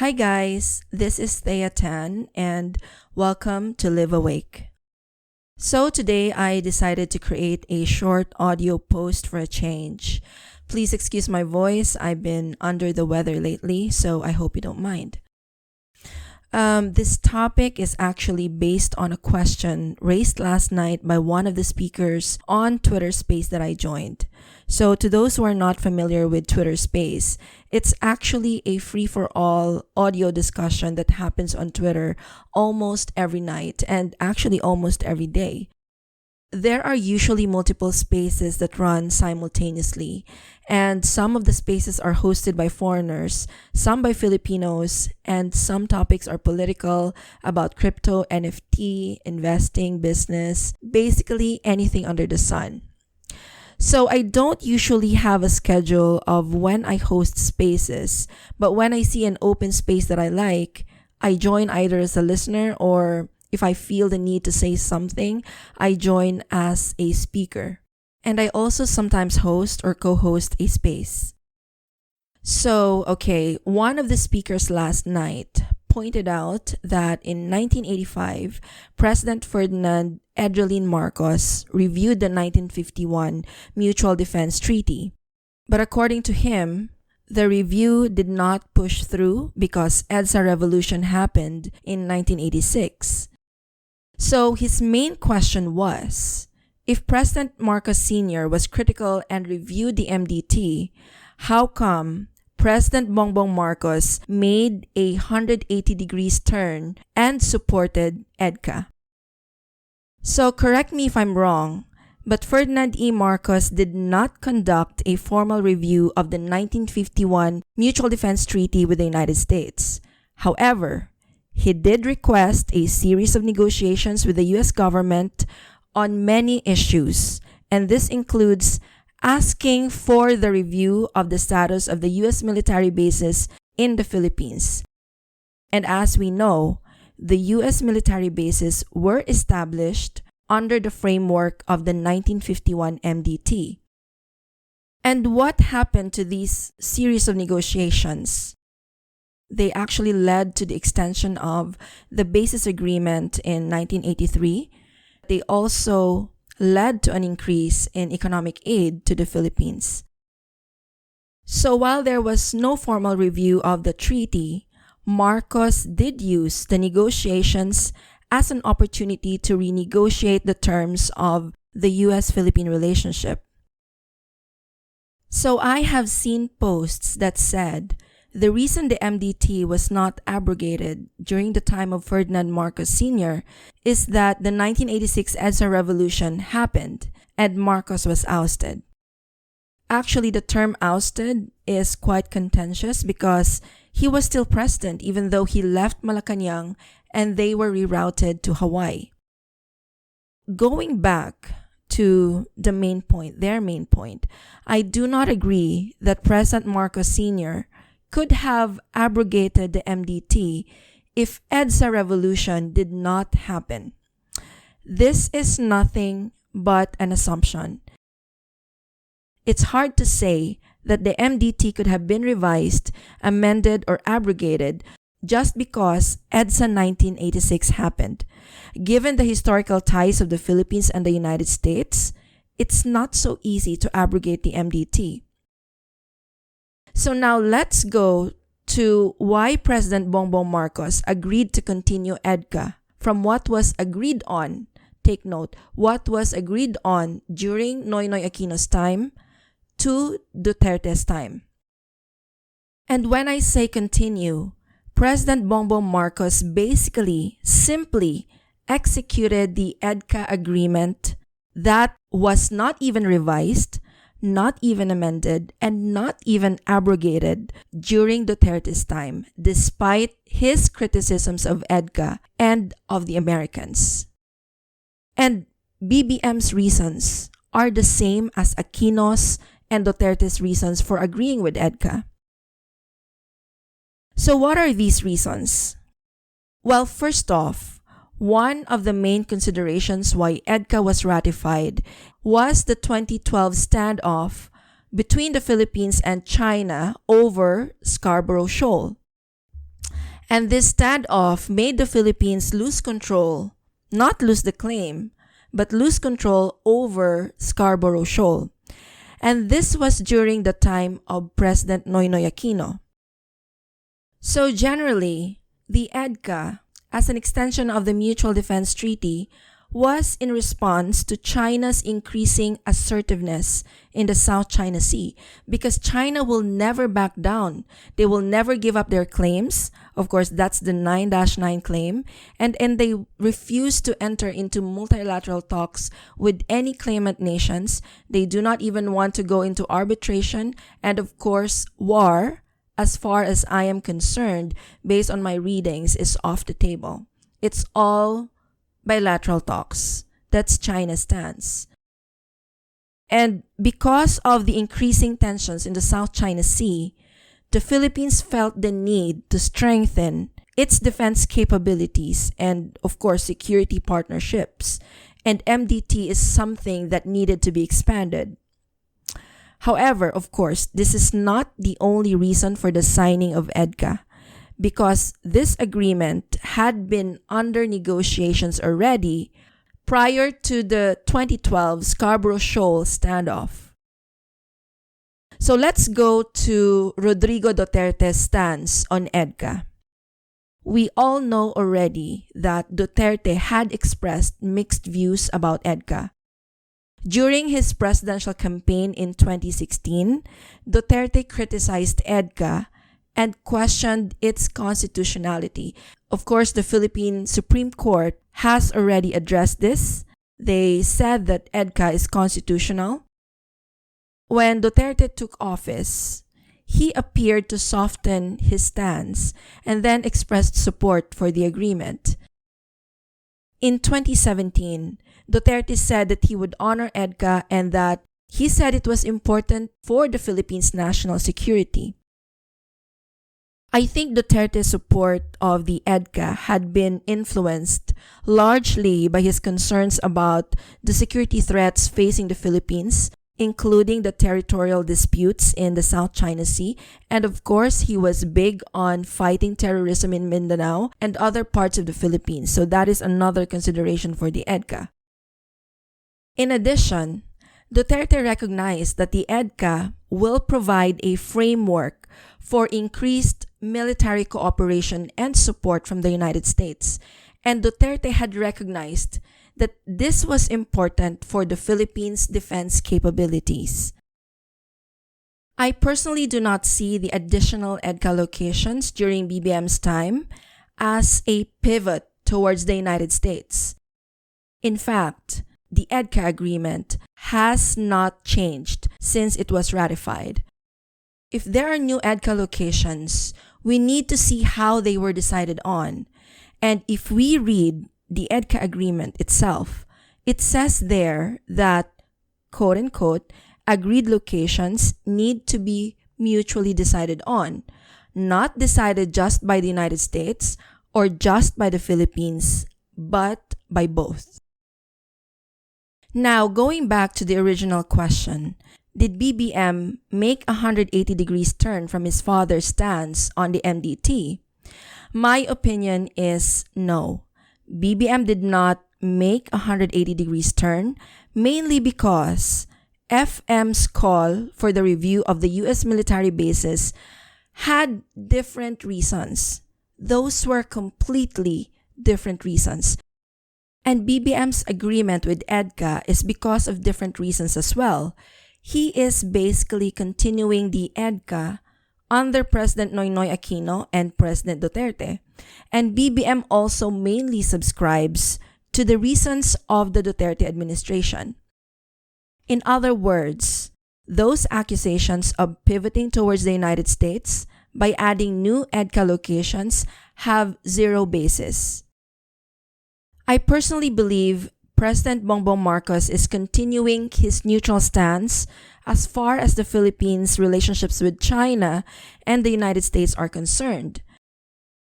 Hi guys, this is Thea Tan and welcome to Live Awake. So today I decided to create a short audio post for a change. Please excuse my voice, I've been under the weather lately, so I hope you don't mind. This topic is actually based on a question raised last night by one of the speakers on Twitter Space that I joined. So to those who are not familiar with Twitter Space, it's actually a free-for-all audio discussion that happens on Twitter almost every night and actually almost every day. There are usually multiple spaces that run simultaneously, and some of the spaces are hosted by foreigners, some by Filipinos, and some topics are political, about crypto, NFT, investing, business, basically anything under the sun. So I don't usually have a schedule of when I host spaces, but when I see an open space that I like, I join either as a listener or if I feel the need to say something, I join as a speaker. And I also sometimes host or co-host a space. So, one of the speakers last night pointed out that in 1985, President Ferdinand Edralin Marcos reviewed the 1951 Mutual Defense Treaty. But according to him, the review did not push through because EDSA revolution happened in 1986. So his main question was, if President Marcos Sr. was critical and reviewed the MDT, how come President Bongbong Marcos made a 180 degrees turn and supported EDCA? So correct me if I'm wrong, but Ferdinand E. Marcos did not conduct a formal review of the 1951 Mutual Defense Treaty with the United States. However, he did request a series of negotiations with the U.S. government on many issues, and this includes asking for the review of the status of the U.S. military bases in the Philippines. And as we know, the U.S. military bases were established under the framework of the 1951 MDT. And what happened to these series of negotiations? They actually led to the extension of the basis agreement in 1983. They also led to an increase in economic aid to the Philippines. So while there was no formal review of the treaty, Marcos did use the negotiations as an opportunity to renegotiate the terms of the U.S.-Philippine relationship. So I have seen posts that said the reason the MDT was not abrogated during the time of Ferdinand Marcos Sr. is that the 1986 EDSA revolution happened and Marcos was ousted. Actually, the term ousted is quite contentious because he was still president even though he left Malacanang and they were rerouted to Hawaii. Going back to their main point, I do not agree that President Marcos Sr. could have abrogated the MDT if EDSA revolution did not happen. This is nothing but an assumption. It's hard to say that the MDT could have been revised, amended, or abrogated just because EDSA 1986 happened. Given the historical ties of the Philippines and the United States, it's not so easy to abrogate the MDT. So now let's go to why President Bongbong Marcos agreed to continue EDCA from what was agreed on. Take note, what was agreed on during Noynoy Aquino's time to Duterte's time. And when I say continue, President Bongbong Marcos basically simply executed the EDCA agreement that was not even revised, not even amended, and not even abrogated during Duterte's time, despite his criticisms of EDCA and of the Americans. And BBM's reasons are the same as Aquino's and Duterte's reasons for agreeing with EDCA. So what are these reasons? Well, first off, one of the main considerations why EDCA was ratified was the 2012 standoff between the Philippines and China over Scarborough Shoal. And this standoff made the Philippines lose control, not lose the claim, but lose control over Scarborough Shoal. And this was during the time of President Noynoy Aquino. So generally, the EDCA, as an extension of the Mutual Defense Treaty, was in response to China's increasing assertiveness in the South China Sea, because China will never back down. They will never give up their claims. Of course, that's the 9-9 claim. And they refuse to enter into multilateral talks with any claimant nations. They do not even want to go into arbitration. And of course, war, as far as I am concerned, based on my readings, is off the table. It's all bilateral talks. That's China's stance. And because of the increasing tensions in the South China Sea, the Philippines felt the need to strengthen its defense capabilities and, of course, security partnerships. And MDT is something that needed to be expanded. However, of course, this is not the only reason for the signing of EDCA, because this agreement had been under negotiations already prior to the 2012 Scarborough Shoal standoff. So let's go to Rodrigo Duterte's stance on EDCA. We all know already that Duterte had expressed mixed views about EDCA. During his presidential campaign in 2016, Duterte criticized EDCA and questioned its constitutionality. Of course, the Philippine Supreme Court has already addressed this. They said that EDCA is constitutional. When Duterte took office, he appeared to soften his stance and then expressed support for the agreement. In 2017, Duterte said that he would honor EDCA and that he said it was important for the Philippines' national security. I think Duterte's support of the EDCA had been influenced largely by his concerns about the security threats facing the Philippines, including the territorial disputes in the South China Sea. And of course, he was big on fighting terrorism in Mindanao and other parts of the Philippines. So that is another consideration for the EDCA. In addition, Duterte recognized that the EDCA will provide a framework for increased military cooperation and support from the United States. And Duterte had recognized that this was important for the Philippines' defense capabilities. I personally do not see the additional EDCA locations during BBM's time as a pivot towards the United States. In fact, the EDCA agreement has not changed since it was ratified. If there are new EDCA locations, we need to see how they were decided on. And if we read the EDCA agreement itself, it says there that, quote-unquote, agreed locations need to be mutually decided on, not decided just by the United States or just by the Philippines, but by both. Now, going back to the original question, did BBM make a 180 degrees turn from his father's stance on the MDT? My opinion is no. BBM did not make a 180 degrees turn, mainly because FM's call for the review of the U.S. military bases had different reasons. Those were completely different reasons. And BBM's agreement with EDCA is because of different reasons as well. He is basically continuing the EDCA under President Noynoy Aquino and President Duterte. And BBM also mainly subscribes to the reasons of the Duterte administration. In other words, those accusations of pivoting towards the United States by adding new EDCA locations have zero basis. I personally believe President Bongbong Marcos is continuing his neutral stance as far as the Philippines' relationships with China and the United States are concerned.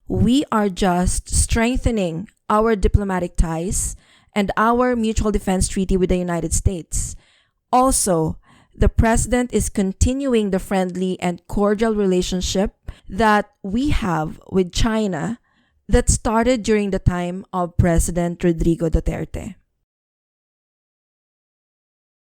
We are just strengthening our diplomatic ties and our mutual defense treaty with the United States. Also, the president is continuing the friendly and cordial relationship that we have with China that started during the time of President Rodrigo Duterte.